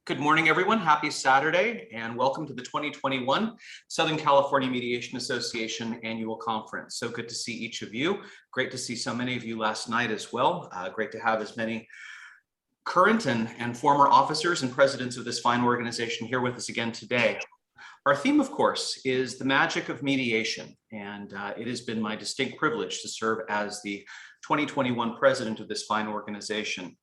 Good morning, everyone. Happy Saturday, and welcome to the 2021 Southern California Mediation Association Annual Conference. So good to see each of you. Great to see so many of you last night as well. Great to have as many current and former officers and presidents of this fine organization here with us again today. Our theme, of course, is the magic of mediation, and it has been my distinct privilege to serve as the 2021 president of this fine organization.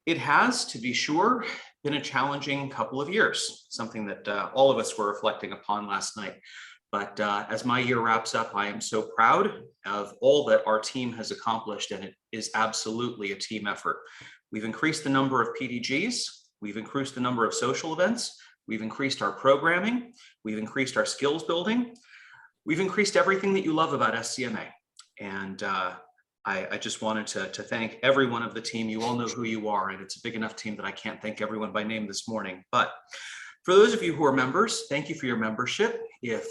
It has, to be sure, been a challenging couple of years, something that all of us were reflecting upon last night. But as my year wraps up, I am so proud of all that our team has accomplished, and it is absolutely a team effort. We've increased the number of PDGs, we've increased the number of social events, we've increased our programming, we've increased our skills building, we've increased everything that you love about SCMA. And I just wanted to thank everyone of the team. You all know who you are, and it's a big enough team that I can't thank everyone by name this morning. But for those of you who are members, thank you for your membership. If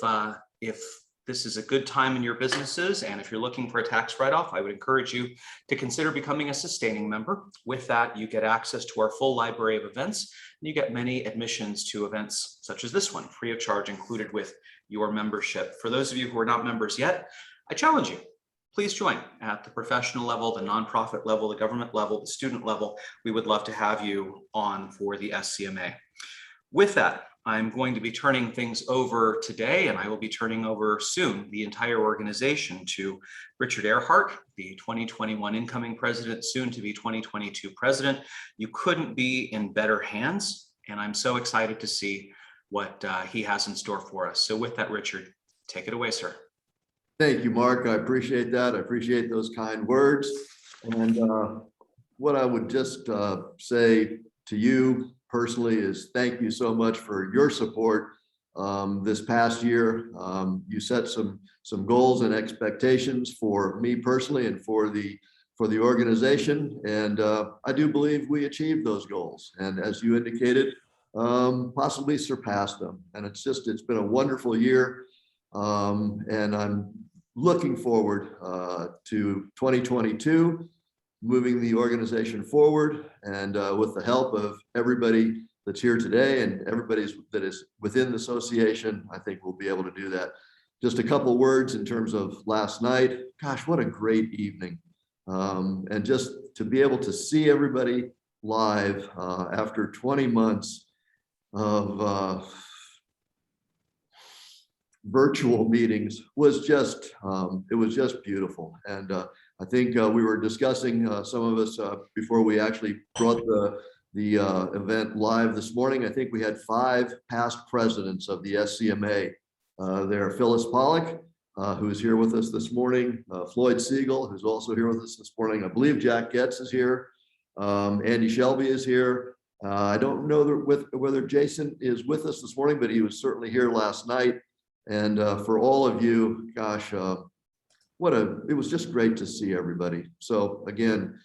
this is a good time in your businesses, and if you're looking for a tax write-off, I would encourage you to consider becoming a sustaining member. With that, you get access to our full library of events, and you get many admissions to events such as this one, free of charge, included with your membership. For those of you who are not members yet, I challenge you. Please join at the professional level, the nonprofit level, the government level, the student level. We would love to have you on for the SCMA. With that, I'm going to be turning things over today, and I will be turning over soon the entire organization to Richard Earhart, the 2021 incoming president, soon to be 2022 president. You couldn't be in better hands, and I'm so excited to see what he has in store for us. So with that, Richard, take it away, sir. Thank you, Mark. I appreciate that. I appreciate those kind words. And what I would just say to you personally is thank you so much for your support this past year. You set some goals and expectations for me personally and for the organization. And I do believe we achieved those goals. And as you indicated, possibly surpassed them. And it's been a wonderful year. And I'm looking forward to 2022, moving the organization forward, and with the help of everybody that's here today and everybody that is within the association, I think we'll be able to do that. Just a couple words in terms of last night. Gosh, what a great evening. And just to be able to see everybody live after 20 months of virtual meetings was just it was just beautiful. And I think we were discussing, some of us before we actually brought the event live this morning. I think we had 5 past presidents of the SCMA there. Phyllis Pollock, who's here with us this morning, Floyd Siegel, who's also here with us this morning. I believe Jack Getz is here. Andy Shelby is here. I don't know whether Jason is with us this morning, but he was certainly here last night. And for all of you, gosh, it was just great to see everybody. So again,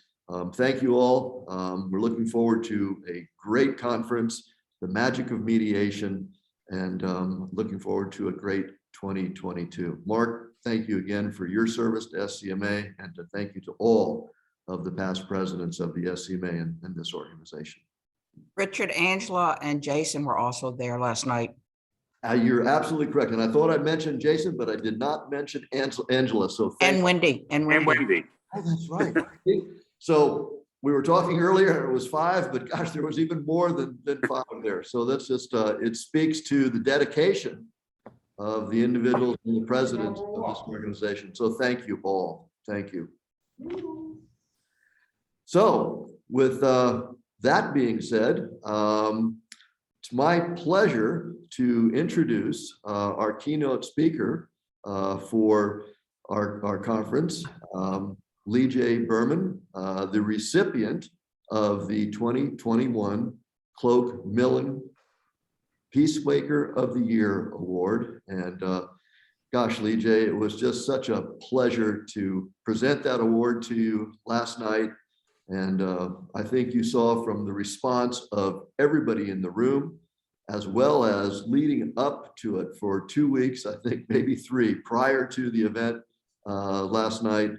thank you all. We're looking forward to a great conference, the magic of mediation, and looking forward to a great 2022. Mark, thank you again for your service to SCMA, and to thank you to all of the past presidents of the SCMA and this organization. Richard, Angela, and Jason were also there last night. You're absolutely correct. And I thought I mentioned Jason, but I did not mention Angela. So And Wendy. And Wendy. Oh, that's right. So we were talking earlier, it was 5, but gosh, there was even more than 5 there. So that's just, it speaks to the dedication of the individuals and the presidents of this organization. So thank you all. Thank you. So with that being said, it's my pleasure to introduce our keynote speaker for our conference, Lee J. Berman, the recipient of the 2021 Cloak Millen Peacemaker of the Year Award. And gosh, Lee J., it was just such a pleasure to present that award to you last night. And I think you saw from the response of everybody in the room, as well as leading up to it for 2 weeks, I think maybe 3 prior to the event last night,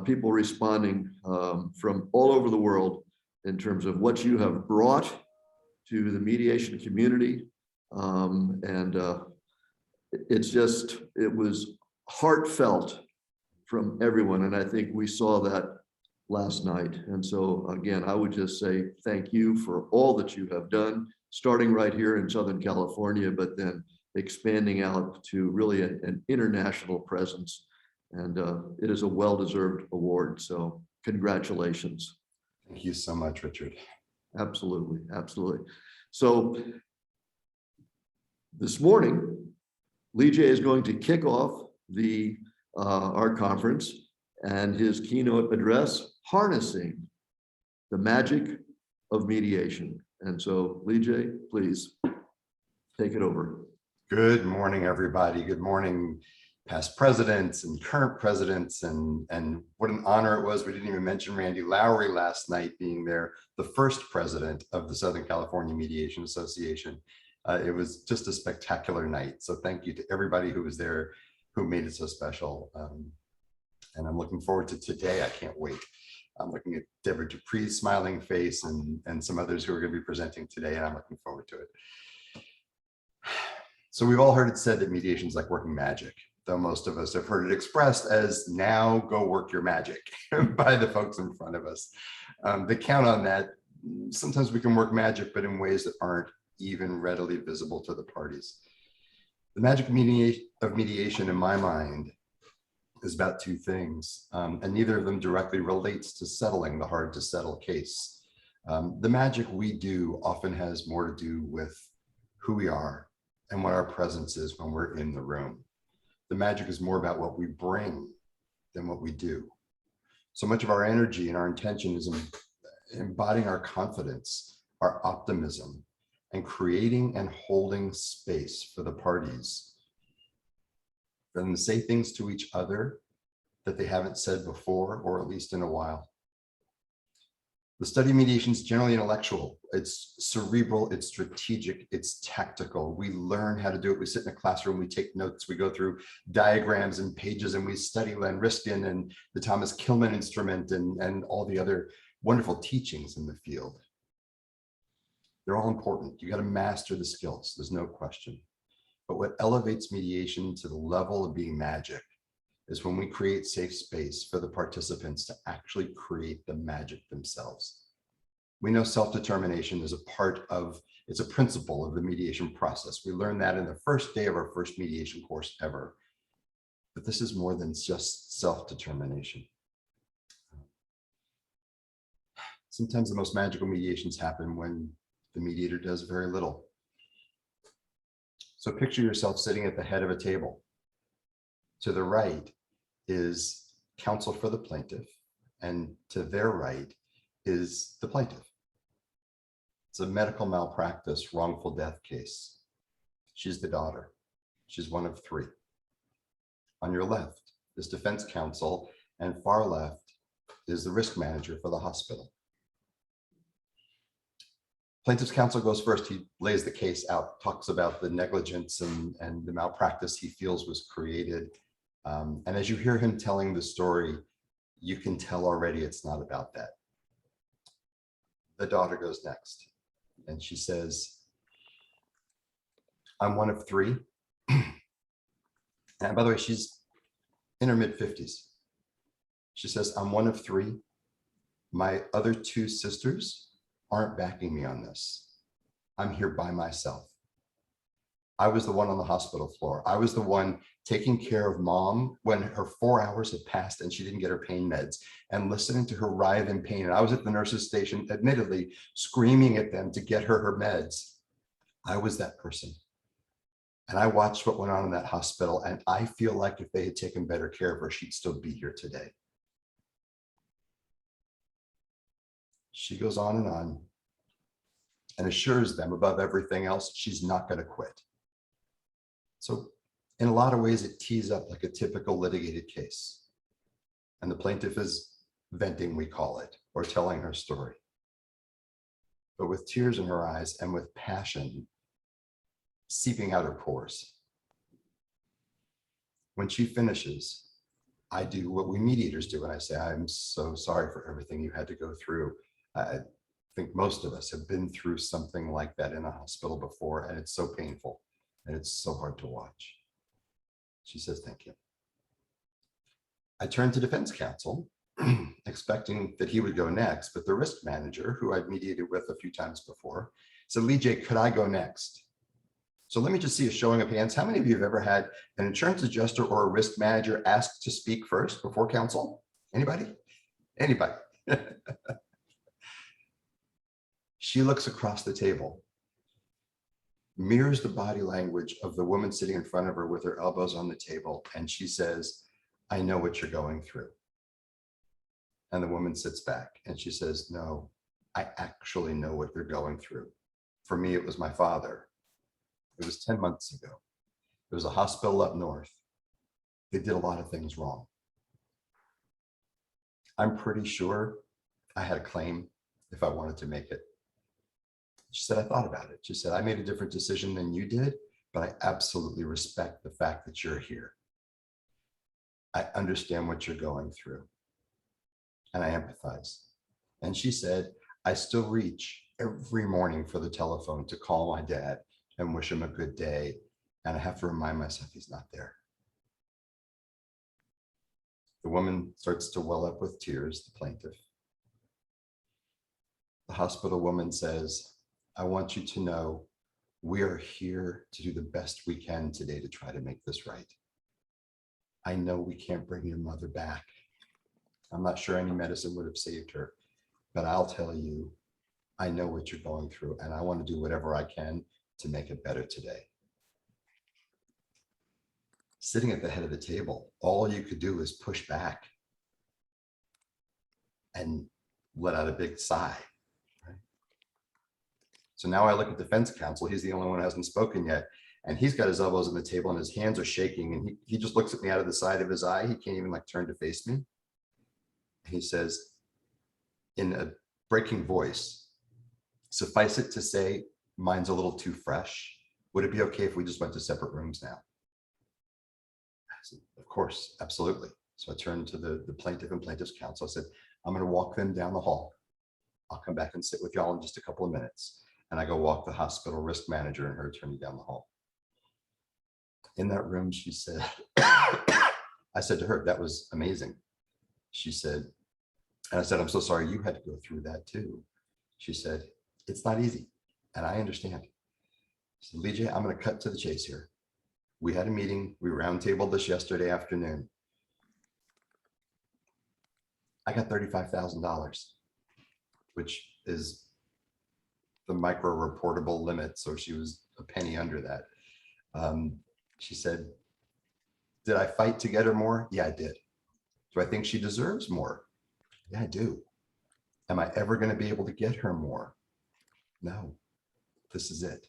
people responding from all over the world in terms of what you have brought to the mediation community. It was heartfelt from everyone. And I think we saw that last night. And so again, I would just say thank you for all that you have done, starting right here in Southern California, but then expanding out to really an international presence. And it is a well-deserved award. So congratulations. Thank you so much, Richard. Absolutely, absolutely. So this morning, Lee J is going to kick off our conference and his keynote address, Harnessing the Magic of Mediation. And so Lee J, please take it over. Good morning, everybody. Good morning, past presidents and current presidents. And what an honor it was. We didn't even mention Randy Lowry last night being there, the first president of the Southern California Mediation Association. It was just a spectacular night. So thank you to everybody who was there, who made it so special. And I'm looking forward to today. I can't wait. I'm looking at Deborah Dupree's smiling face and some others who are going to be presenting today, and I'm looking forward to it. So we've all heard it said that mediation is like working magic, though most of us have heard it expressed as now go work your magic by the folks in front of us. They count on that. Sometimes we can work magic, but in ways that aren't even readily visible to the parties. The magic of mediation, in my mind, is about two things, and neither of them directly relates to settling the hard to settle case. The magic we do often has more to do with who we are and what our presence is when we're in the room. The magic is more about what we bring than what we do. So much of our energy and our intention is in embodying our confidence, our optimism, and creating and holding space for the parties for them to say things to each other that they haven't said before, or at least in a while. The study of mediation is generally intellectual. It's cerebral, it's strategic, it's tactical. We learn how to do it. We sit in a classroom, we take notes, we go through diagrams and pages, and we study Len Riskin and the Thomas Kilmann instrument and all the other wonderful teachings in the field. They're all important. You got to master the skills, there's no question. But what elevates mediation to the level of being magic is when we create safe space for the participants to actually create the magic themselves. We know self-determination is it's a principle of the mediation process. We learned that in the first day of our first mediation course ever. But this is more than just self-determination. Sometimes the most magical mediations happen when the mediator does very little. So picture yourself sitting at the head of a table. To the right is counsel for the plaintiff, and to their right is the plaintiff. It's a medical malpractice, wrongful death case. She's the daughter. She's one of three. On your left is defense counsel, and far left is the risk manager for the hospital. Plaintiff's counsel goes first. He lays the case out, talks about the negligence and the malpractice he feels was created. And as you hear him telling the story, you can tell already it's not about that. The daughter goes next, and she says, I'm one of three. And by the way, she's in her mid-50s. She says, I'm one of three. My other two sisters aren't backing me on this. I'm here by myself. I was the one on the hospital floor. I was the one taking care of mom when her 4 hours had passed and she didn't get her pain meds, and listening to her writhe in pain. And I was at the nurse's station, admittedly, screaming at them to get her meds. I was that person. And I watched what went on in that hospital, and I feel like if they had taken better care of her, she'd still be here today. She goes on and assures them above everything else, she's not going to quit. So in a lot of ways, it tees up like a typical litigated case. And the plaintiff is venting, we call it, or telling her story. But with tears in her eyes and with passion seeping out her pores. When she finishes, I do what we mediators do, and I say, I'm so sorry for everything you had to go through. think most of us have been through something like that in a hospital before, and it's so painful and it's so hard to watch. She says, thank you. I turned to defense counsel, expecting that he would go next, but the risk manager, who I'd mediated with a few times before, said, Lee J, could I go next? So let me just see a showing of hands. How many of you have ever had an insurance adjuster or a risk manager ask to speak first before counsel? Anybody? Anybody? She looks across the table, mirrors the body language of the woman sitting in front of her with her elbows on the table, and she says, I know what you're going through. And the woman sits back and she says, no, I actually know what you're going through. For me, it was my father. It was 10 months ago. There was a hospital up north. They did a lot of things wrong. I'm pretty sure I had a claim if I wanted to make it. She said, I thought about it. She said, I made a different decision than you did, but I absolutely respect the fact that you're here. I understand what you're going through, and I empathize. And she said, I still reach every morning for the telephone to call my dad and wish him a good day. And I have to remind myself he's not there. The woman starts to well up with tears, the plaintiff. The hospital woman says, I want you to know we are here to do the best we can today to try to make this right. I know we can't bring your mother back. I'm not sure any medicine would have saved her, but I'll tell you, I know what you're going through, and I want to do whatever I can to make it better today. Sitting at the head of the table, all you could do is push back and let out a big sigh. Right? So now I look at defense counsel. He's the only one who hasn't spoken yet. And he's got his elbows on the table and his hands are shaking. And he just looks at me out of the side of his eye. He can't even like turn to face me. He says in a breaking voice, suffice it to say, mine's a little too fresh. Would it be okay if we just went to separate rooms now? I said, of course, absolutely. So I turned to the plaintiff and plaintiff's counsel. I said, I'm going to walk them down the hall. I'll come back and sit with y'all in just a couple of minutes. And I go walk the hospital risk manager and her attorney down the hall. In that room, she said, I said to her, that was amazing. She said, and I said, I'm so sorry you had to go through that too. She said, it's not easy. And I understand. She said, Lee J, I'm going to cut to the chase here. We had a meeting. We roundtabled this yesterday afternoon. I got $35,000, which is the micro reportable limit. So she was a penny under that. She said, did I fight to get her more? Yeah, I did. Do I think she deserves more? Yeah, I do. Am I ever going to be able to get her more? No, this is it.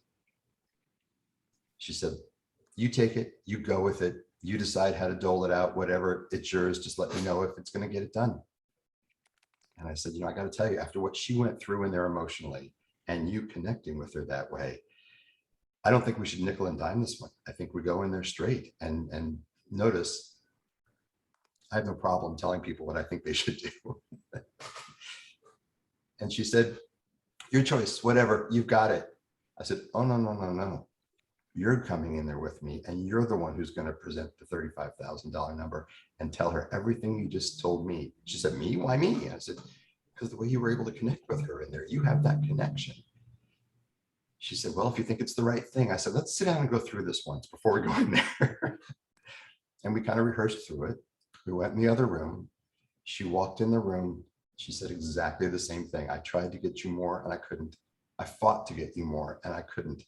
She said, you take it, you go with it, you decide how to dole it out, whatever, it's yours, just let me know if it's going to get it done. And I said, I got to tell you, after what she went through in there emotionally and you connecting with her that way, I don't think we should nickel and dime this one. I think we go in there straight and notice, I have no problem telling people what I think they should do. And she said, your choice, whatever, you've got it. I said, oh, no, no, no, no. You're coming in there with me and you're the one who's going to present the $35,000 number and tell her everything you just told me. She said, me? Why me? I said, because the way you were able to connect with her in there, you have that connection. She said, well, if you think it's the right thing. I said, let's sit down and go through this once before we go in there. And we kind of rehearsed through it. We went in the other room. She walked in the room. She said exactly the same thing. I tried to get you more and I couldn't. I fought to get you more and I couldn't.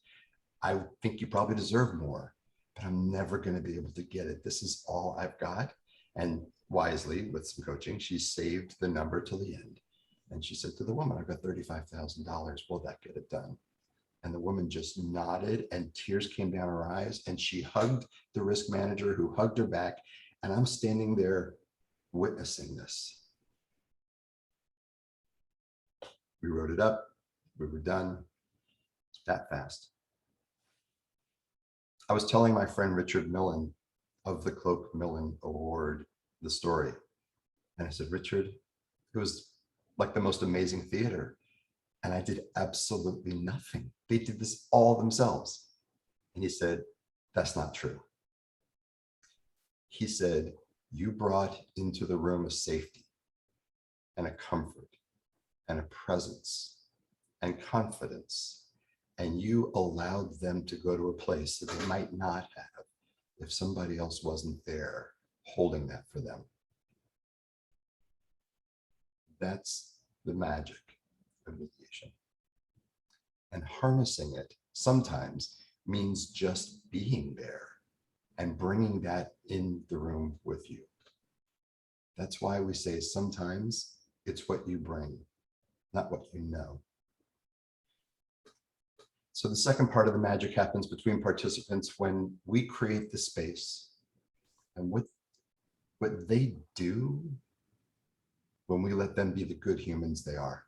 I think you probably deserve more, but I'm never going to be able to get it. This is all I've got. And wisely, with some coaching, she saved the number till the end. And she said to the woman, I've got $35,000. Will that get it done? And the woman just nodded and tears came down her eyes. And she hugged the risk manager who hugged her back. And I'm standing there witnessing this. We wrote it up. We were done that fast. I was telling my friend Richard Millen of the Cloak Millen Award, the story. And I said, Richard, it was like the most amazing theater. And I did absolutely nothing. They did this all themselves. And he said, that's not true. He said, you brought into the room a safety and a comfort and a presence and confidence. And you allowed them to go to a place that they might not have if somebody else wasn't there holding that for them. That's the magic of mediation. And harnessing it sometimes means just being there and bringing that in the room with you. That's why we say sometimes it's what you bring, not what you know. So the second part of the magic happens between participants when we create the space, and what they do when we let them be the good humans they are.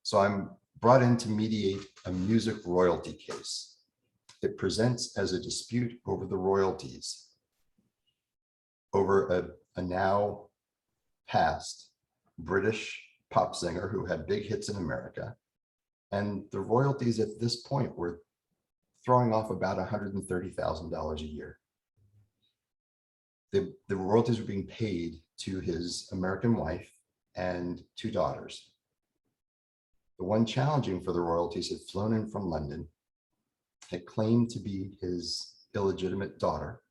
So I'm brought in to mediate a music royalty case. It presents as a dispute over the royalties over a now past British pop singer who had big hits in America. And the royalties at this point were throwing off about $130,000 a year. The royalties were being paid to his American wife and 2 daughters. The one challenging for the royalties had flown in from London, had claimed to be his illegitimate daughter.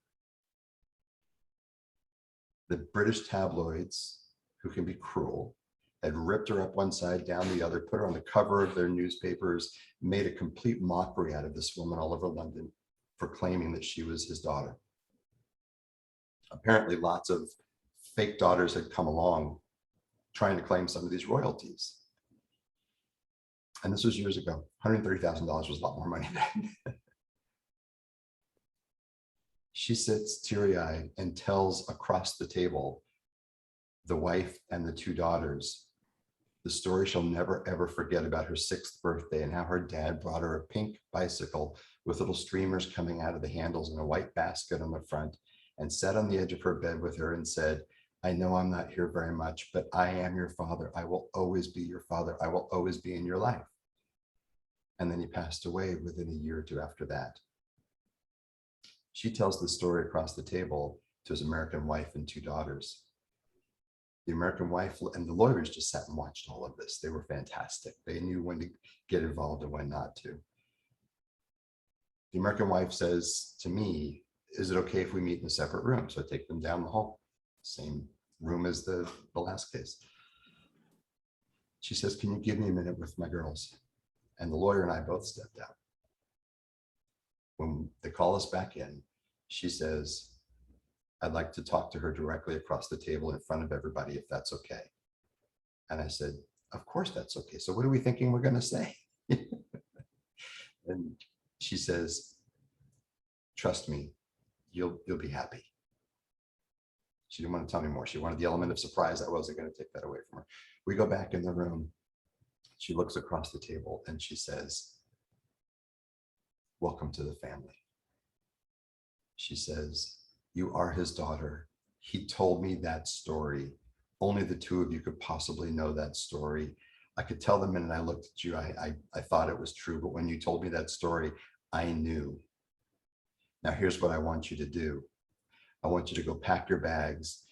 The British tabloids, who can be cruel, had ripped her up one side, down the other, put her on the cover of their newspapers, made a complete mockery out of this woman all over London for claiming that she was his daughter. Apparently, lots of fake daughters had come along trying to claim some of these royalties. And this was years ago. $130,000 was a lot more money then. She sits teary-eyed and tells across the table, the wife and the 2 daughters, the story she'll never ever forget about her 6th birthday and how her dad brought her a pink bicycle with little streamers coming out of the handles and a white basket on the front, and sat on the edge of her bed with her and said, I know I'm not here very much, but I am your father. I will always be your father. I will always be in your life. And then he passed away within a year or 2 after that. She tells the story across the table to his American wife and 2 daughters. The American wife and the lawyers just sat and watched all of this. They were fantastic. They knew when to get involved and when not to. The American wife says to me, is it okay if we meet in a separate room? So I take them down the hall, same room as the last case. She says, can you give me a minute with my girls? And the lawyer and I both stepped out. When they call us back in, she says, I'd like to talk to her directly across the table in front of everybody, if that's okay. And I said, of course that's okay. So what are we thinking we're going to say? And she says, trust me, you'll be happy. She didn't want to tell me more. She wanted the element of surprise. I wasn't going to take that away from her. We go back in the room. She looks across the table and she says, welcome to the family. She says, you are his daughter. He told me that story. Only the 2 of you could possibly know that story. I could tell the minute I looked at you, I thought it was true, but when you told me that story, I knew. Now here's what I want you to do. I want you to go pack your bags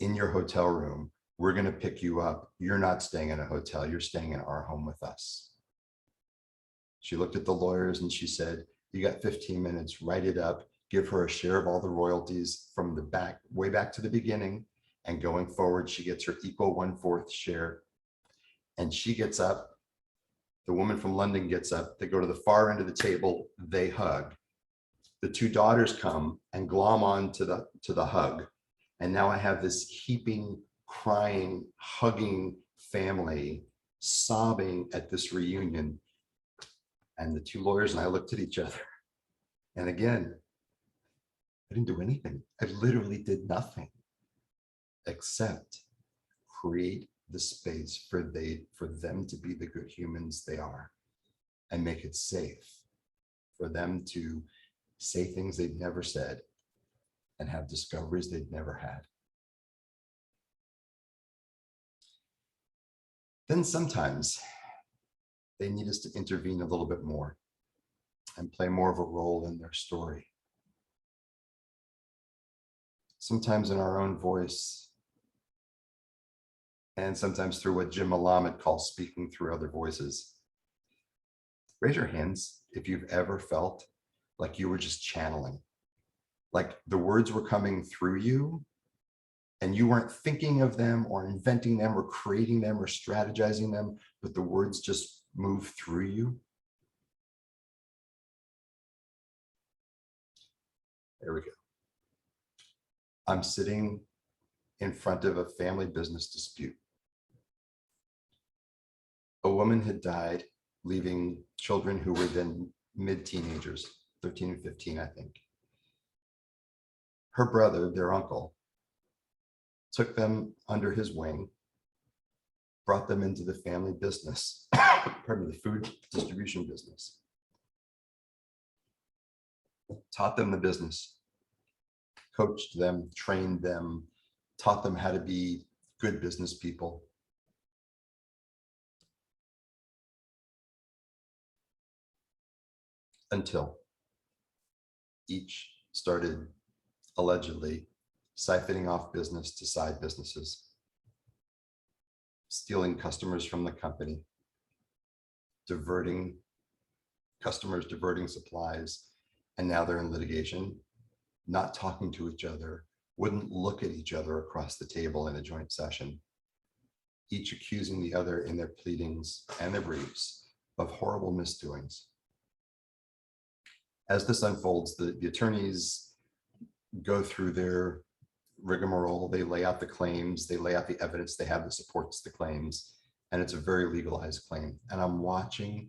in your hotel room. We're going to pick you up. You're not staying in a hotel. You're staying in our home with us. She looked at the lawyers and she said, you got 15 minutes, write it up, give her a share of all the royalties from the back, way back to the beginning. And going forward, she gets her equal 1/4 share. And she gets up. The woman from London gets up. They go to the far end of the table. They hug. The 2 daughters come and glom on to the hug. And now I have this heaping, crying, hugging family sobbing at this reunion. And the 2 lawyers and I looked at each other. And again, I didn't do anything. I literally did nothing except create the space for them to be the good humans they are and make it safe for them to say things they'd never said and have discoveries they'd never had. Then sometimes they need us to intervene a little bit more and play more of a role in their story. Sometimes in our own voice, and sometimes through what Jim Malamed calls speaking through other voices. Raise your hands if you've ever felt like you were just channeling, like the words were coming through you and you weren't thinking of them or inventing them or creating them or strategizing them, but the words just move through you. There we go. I'm sitting in front of a family business dispute. A woman had died, leaving children who were then mid-teenagers, 13 and 15, I think. Her brother, their uncle, took them under his wing, brought them into the family business, pardon me, the food distribution business, taught them the business, coached them, trained them, taught them how to be good business people. Until each started allegedly siphoning off business to side businesses, stealing customers from the company, diverting customers, diverting supplies, and now they're in litigation, not talking to each other, wouldn't look at each other across the table in a joint session, each accusing the other in their pleadings and their briefs of horrible misdoings. As this unfolds, the attorneys go through their rigmarole, they lay out the claims, they lay out the evidence they have that supports the claims, and it's a very legalized claim. And I'm watching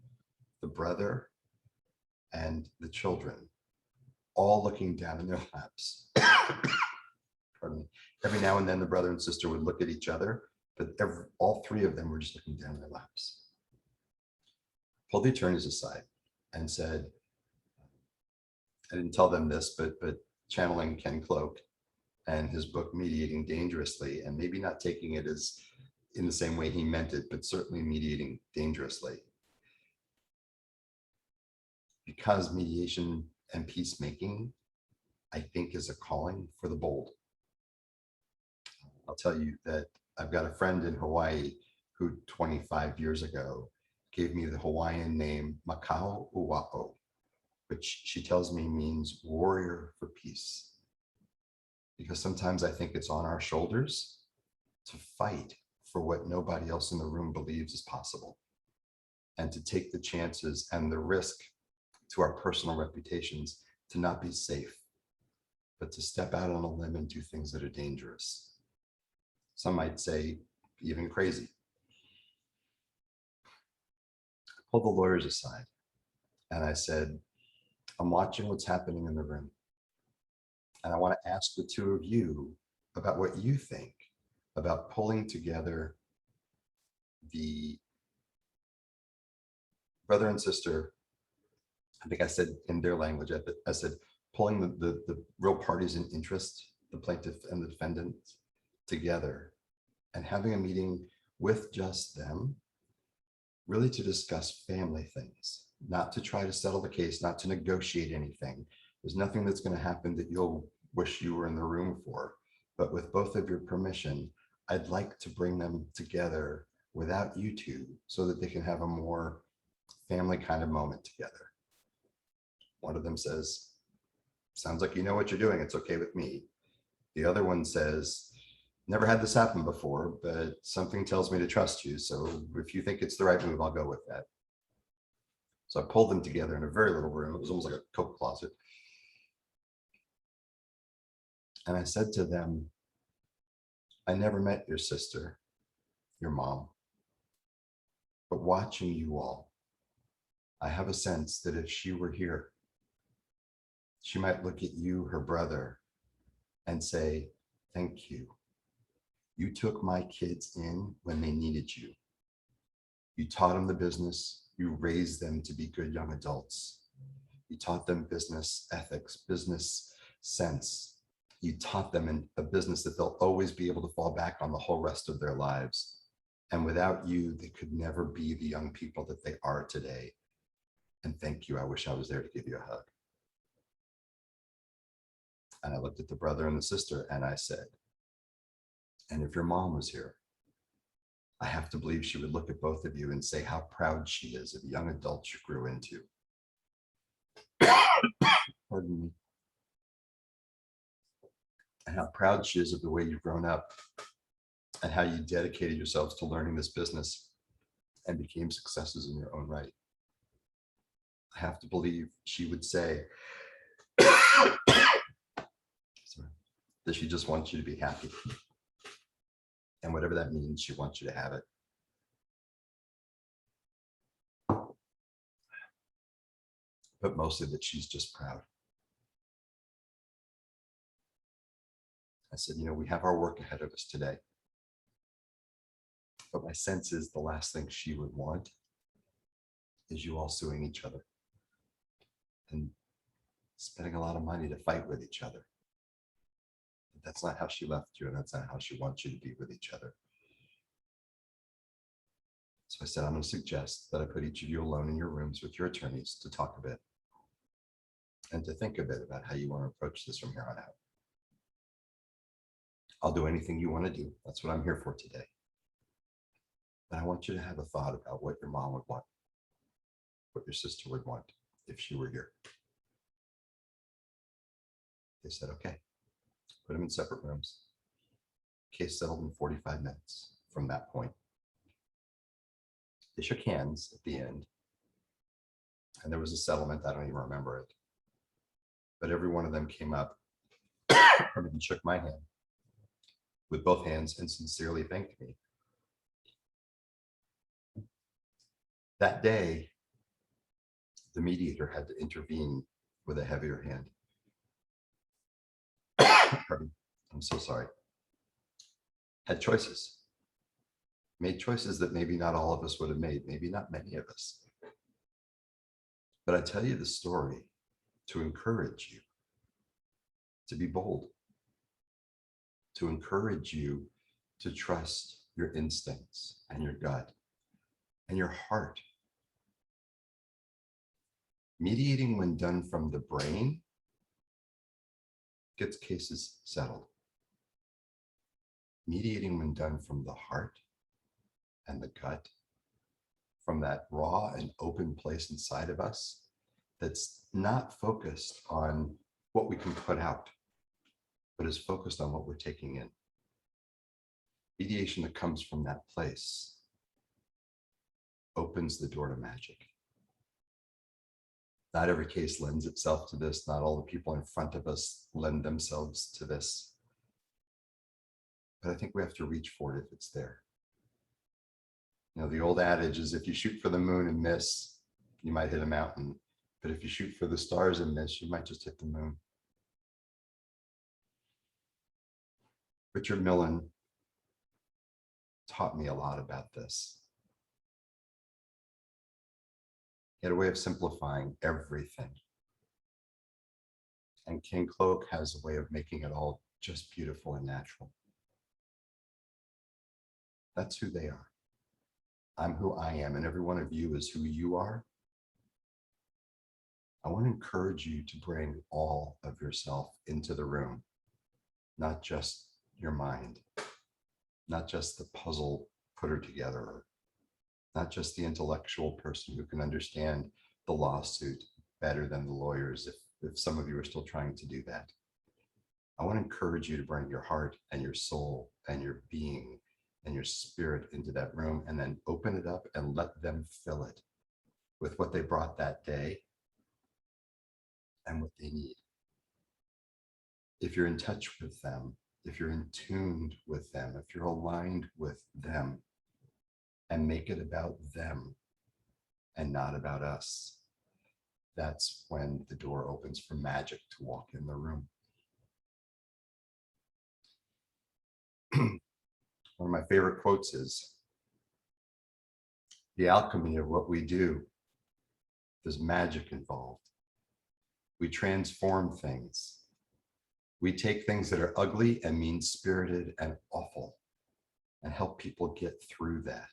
the brother and the children all looking down in their laps. Pardon me. Every now and then the brother and sister would look at each other, but all three of them were just looking down their laps. Pulled the attorneys aside and said, I didn't tell them this, but channeling Ken Cloak and his book, Mediating Dangerously, and maybe not taking it as in the same way he meant it, but certainly mediating dangerously. Because mediation and peacemaking, I think, is a calling for the bold. I'll tell you that I've got a friend in Hawaii who 25 years ago gave me the Hawaiian name Makau Uwa'o, which she tells me means warrior for peace. Because sometimes I think it's on our shoulders to fight for what nobody else in the room believes is possible, and to take the chances and the risk to our personal reputations to not be safe, but to step out on a limb and do things that are dangerous. Some might say even crazy. I pulled the lawyers aside and I said, I'm watching what's happening in the room. And I want to ask the two of you about what you think about pulling together the brother and sister. I think I said in their language, I said, pulling the real parties in interest, the plaintiff and the defendant, together and having a meeting with just them, really to discuss family things, not to try to settle the case, not to negotiate anything. There's nothing that's going to happen that you'll wish you were in the room for, but with both of your permission, I'd like to bring them together without you two so that they can have a more family kind of moment together. One of them says, sounds like you know what you're doing. It's okay with me. The other one says, never had this happen before, but something tells me to trust you. So if you think it's the right move, I'll go with that. So I pulled them together in a very little room. It was almost like a coat closet. And I said to them, I never met your sister, your mom, but watching you all, I have a sense that if she were here, she might look at you, her brother, and say, thank you. You took my kids in when they needed you. You taught them the business. You raised them to be good young adults. You taught them business ethics, business sense. You taught them in a business that they'll always be able to fall back on the whole rest of their lives. And without you, they could never be the young people that they are today. And thank you. I wish I was there to give you a hug. And I looked at the brother and the sister and I said, and if your mom was here, I have to believe she would look at both of you and say how proud she is of the young adults you grew into. Pardon me. And how proud she is of the way you've grown up and how you dedicated yourselves to learning this business and became successes in your own right. I have to believe she would say sorry, that she just wants you to be happy. And whatever that means, she wants you to have it. But mostly that she's just proud. I said, you know, we have our work ahead of us today. But my sense is the last thing she would want is you all suing each other and spending a lot of money to fight with each other. But that's not how she left you, and that's not how she wants you to be with each other. So I said, I'm going to suggest that I put each of you alone in your rooms with your attorneys to talk a bit and to think a bit about how you want to approach this from here on out. I'll do anything you want to do. That's what I'm here for today. But I want you to have a thought about what your mom would want, what your sister would want if she were here. They said, okay, put them in separate rooms. Case settled in 45 minutes from that point. They shook hands at the end, and there was a settlement. I don't even remember it. But every one of them came up and shook my hand with both hands and sincerely thanked me. That day, the mediator had to intervene with a heavier hand. I'm so sorry. Had choices. Made choices that maybe not all of us would have made, maybe not many of us. But I tell you the story to encourage you to be bold, to encourage you to trust your instincts and your gut and your heart. Mediating, when done from the brain, gets cases settled. Mediating, when done from the heart and the gut, from that raw and open place inside of us that's not focused on what we can put out, but is focused on what we're taking in. Mediation that comes from that place opens the door to magic. Not every case lends itself to this. Not all the people in front of us lend themselves to this. But I think we have to reach for it if it's there. You know, the old adage is if you shoot for the moon and miss, you might hit a mountain. But if you shoot for the stars and miss, you might just hit the moon. Richard Millen taught me a lot about this. He had a way of simplifying everything. And King Cloak has a way of making it all just beautiful and natural. That's who they are. I'm who I am, and every one of you is who you are. I want to encourage you to bring all of yourself into the room, not just your mind, not just the puzzle putter together, not just the intellectual person who can understand the lawsuit better than the lawyers, if some of you are still trying to do that. I want to encourage you to bring your heart and your soul and your being and your spirit into that room, and then open it up and let them fill it with what they brought that day and what they need. If you're in touch with them, if you're in tune with them, if you're aligned with them, and make it about them and not about us, that's when the door opens for magic to walk in the room. One of my favorite quotes is, the alchemy of what we do, there's magic involved. We transform things. We take things that are ugly and mean-spirited and awful, and help people get through that.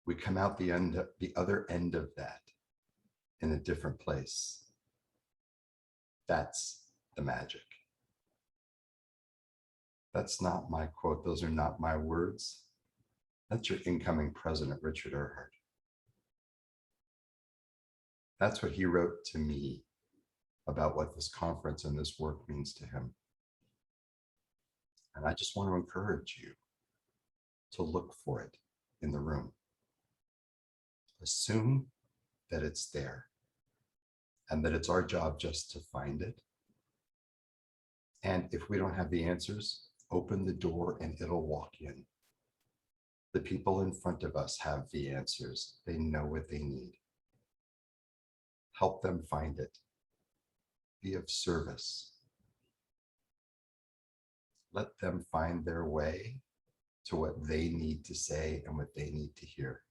We come out the other end of that in a different place. That's the magic. That's not my quote. Those are not my words. That's your incoming president, Richard Earhart. That's what he wrote to me about what this conference and this work means to him. And I just want to encourage you to look for it in the room. Assume that it's there and that it's our job just to find it. And if we don't have the answers, open the door and it'll walk in. The people in front of us have the answers. They know what they need. Help them find it. Be of service. Let them find their way to what they need to say and what they need to hear.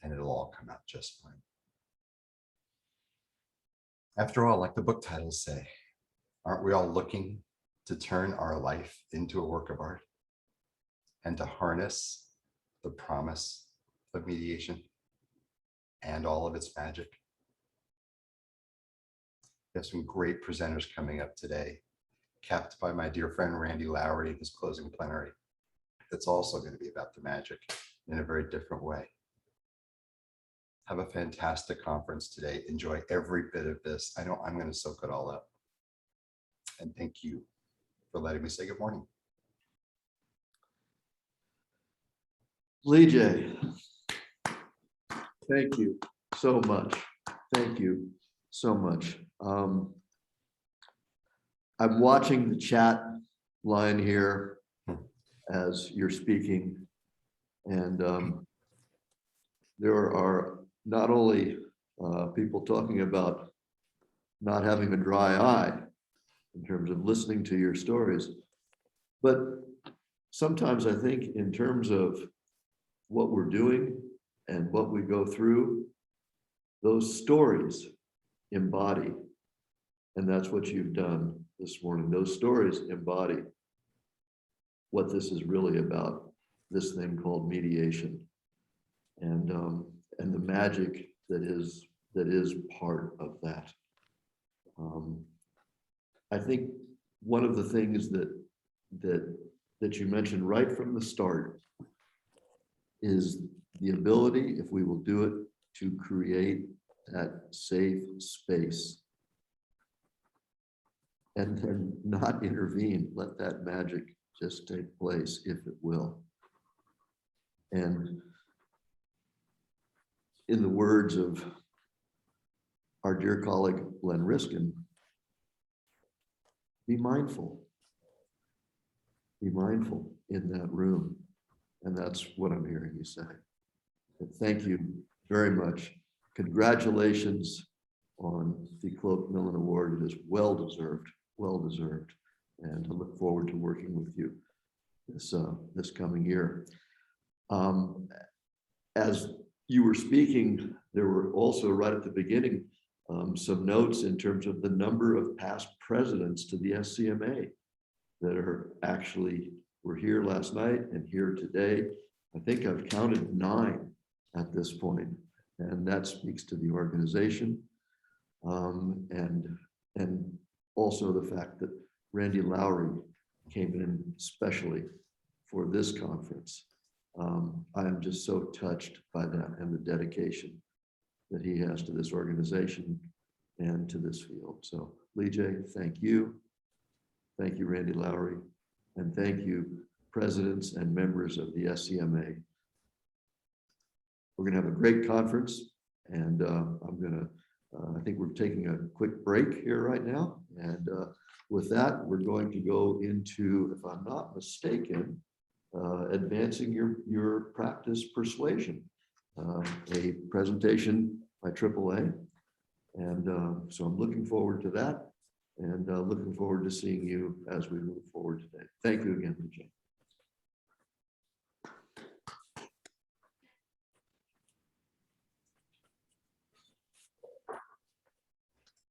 And it'll all come out just fine. After all, like the book titles say, aren't we all looking to turn our life into a work of art and to harness the promise of mediation and all of its magic? We have some great presenters coming up today, capped by my dear friend Randy Lowry in his closing plenary. It's also going to be about the magic in a very different way. Have a fantastic conference today. Enjoy every bit of this. I know I'm going to soak it all up. And thank you for letting me say good morning. Lee J, thank you so much. Thank you so much. I'm watching the chat line here as you're speaking, and there are not only people talking about not having a dry eye in terms of listening to your stories, but sometimes I think in terms of what we're doing and what we go through, those stories embody, and that's what you've done this morning. Those stories embody what this is really about, this thing called mediation, and the magic that is part of that. I think one of the things that you mentioned right from the start is the ability, if we will do it, to create that safe space and then not intervene. Let that magic just take place, if it will. And in the words of our dear colleague, Glenn Riskin, be mindful. Be mindful in that room. And that's what I'm hearing you say. And thank you very much. Congratulations on the Cloak Millen Award. It is well deserved, well deserved. And I look forward to working with you this coming year. As you were speaking, there were also right at the beginning some notes in terms of the number of past presidents to the SCMA that are actually were here last night and here today. I think I've counted 9 at this point, and that speaks to the organization and also the fact that Randy Lowry came in especially for this conference. I am just so touched by that and the dedication that he has to this organization and to this field. So Lee J, thank you. Thank you, Randy Lowry. And thank you, presidents and members of the SCMA. We're gonna have a great conference, and I think we're taking a quick break here right now. And with that, we're going to go into, if I'm not mistaken, advancing your practice persuasion, a presentation by AAA. And so I'm looking forward to that, and looking forward to seeing you as we move forward today. Thank you again, Vijay.